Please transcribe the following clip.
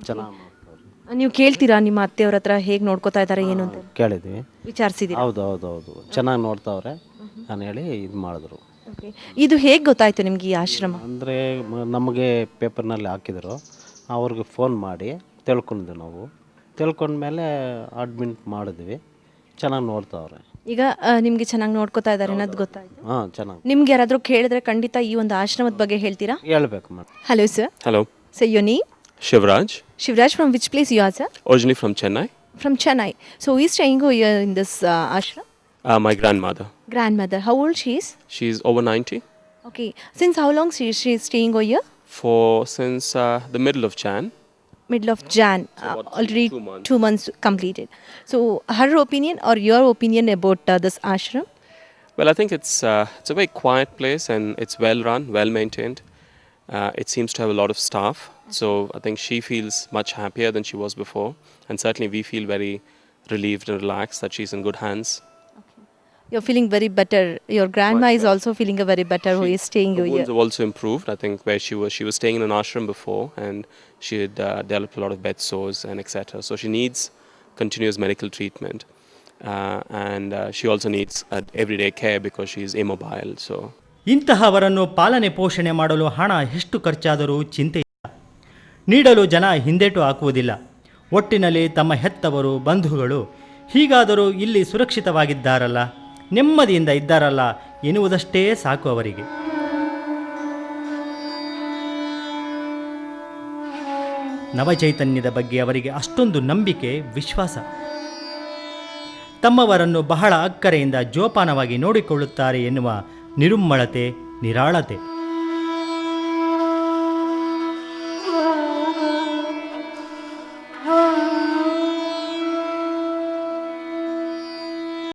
ಚೆನ್ನಾಗಿ ನೋಡ್ತಾರೆ. ನೀವು ಕೇಳ್ತೀರಾ ನಿಮ್ಮ ಅತ್ತೆಯವ್ರ ಹತ್ರ ಹೇಗೆ ನೋಡ್ಕೋತಾ ಇದ್ದಾರೆ ಏನು ಅಂತ ಕೇಳಿದ್ವಿ. ವಿಚಾರಿಸಿದ್ದೀರಾ? ಹೌದು ಚೆನ್ನಾಗಿ ನೋಡ್ತಾವ್ರೆ ನಾನು ಹೇಳಿ ಇದು ಮಾಡಿದ್ರು. ಓಕೆ, ಇದು ಹೇಗೆ ಗೊತ್ತಾಯ್ತು ನಿಮ್ಗೆ ಈ ಆಶ್ರಮ? ಅಂದರೆ ನಮಗೆ ಪೇಪರ್ನಲ್ಲಿ ಹಾಕಿದ್ರು, ಅವ್ರಿಗೆ ಫೋನ್ ಮಾಡಿ ತಿಳ್ಕೊಂಡ್ವಿ ನಾವು. ತಿಳ್ಕೊಂಡ್ಮೇಲೆ ಅಡ್ಮಿಟ್ ಮಾಡಿದ್ವಿ. ಚೆನ್ನಾಗಿ ನೋಡ್ತಾವ್ರೆ. ಈಗ ನಿಮಗೆ ಚೆನ್ನಾಗಿ ನೋಡ್ಕೋತಾ ಇದ್ದಾರೆ ಅನ್ನೋದು ಗೊತ್ತಾಯ್ತು. ಹಾಂ ಚೆನ್ನಾಗಿ ನಿಮ್ಗೆ ಯಾರಾದರೂ ಕೇಳಿದ್ರೆ ಖಂಡಿತ ಈ ಒಂದು ಆಶ್ರಮದ ಬಗ್ಗೆ ಹೇಳ್ತೀರಾ? ಹೇಳ್ಬೇಕು madam. Hello sir. Hello, sir, your name? Shivraj, Shivraj, from which place you are, sir? originally from Chennai. From Chennai. So who is staying over here in this ashram? My grandmother. Grandmother. How old she is? She's over 90. Okay. Since how long she is staying over here? Since the middle of Jan. Middle of Jan. Already 2 months completed. So her opinion or your opinion about this ashram? Well, I think it's a very quiet place and it's well run, well maintained. It seems to have a lot of staff, so I think she feels much happier than she was before, and certainly we feel very relieved and relaxed that she's in good hands. You're feeling very better. Your grandma is also feeling very better who is staying Her over wounds here. have also improved. I think where she was staying in an ashram before, and she had developed a lot of bed sores and etc. So she needs continuous medical treatment, and she also needs everyday care because she is immobile. So. ಇಂತಹವರನ್ನು ಪಾಲನೆ ಪೋಷಣೆ ಮಾಡಲು ಹಣ ಎಷ್ಟು ಖರ್ಚಾದರೂ ಚಿಂತೆ ಇಲ್ಲ. ನೀಡಲು ಜನ ಹಿಂದೇಟು ಹಾಕುವುದಿಲ್ಲ. ಒಟ್ಟಿನಲ್ಲಿ ತಮ್ಮ ಹೆತ್ತವರು ಬಂಧುಗಳು ಹೀಗಾದರೂ ಇಲ್ಲಿ ಸುರಕ್ಷಿತವಾಗಿದ್ದಾರಲ್ಲ, ನೆಮ್ಮದಿಯಿಂದ ಇದ್ದಾರಲ್ಲ ಎನ್ನುವುದಷ್ಟೇ ಸಾಕು ಅವರಿಗೆ. ನವಚೈತನ್ಯದ ಬಗ್ಗೆ ಅವರಿಗೆ ಅಷ್ಟೊಂದು ನಂಬಿಕೆ, ವಿಶ್ವಾಸ. ತಮ್ಮವರನ್ನು ಬಹಳ ಅಕ್ಕರೆಯಿಂದ ಜೋಪಾನವಾಗಿ ನೋಡಿಕೊಳ್ಳುತ್ತಾರೆ ಎನ್ನುವ ನಿರುಮ್ಮಳತೆ, ನಿರಾಳತೆ.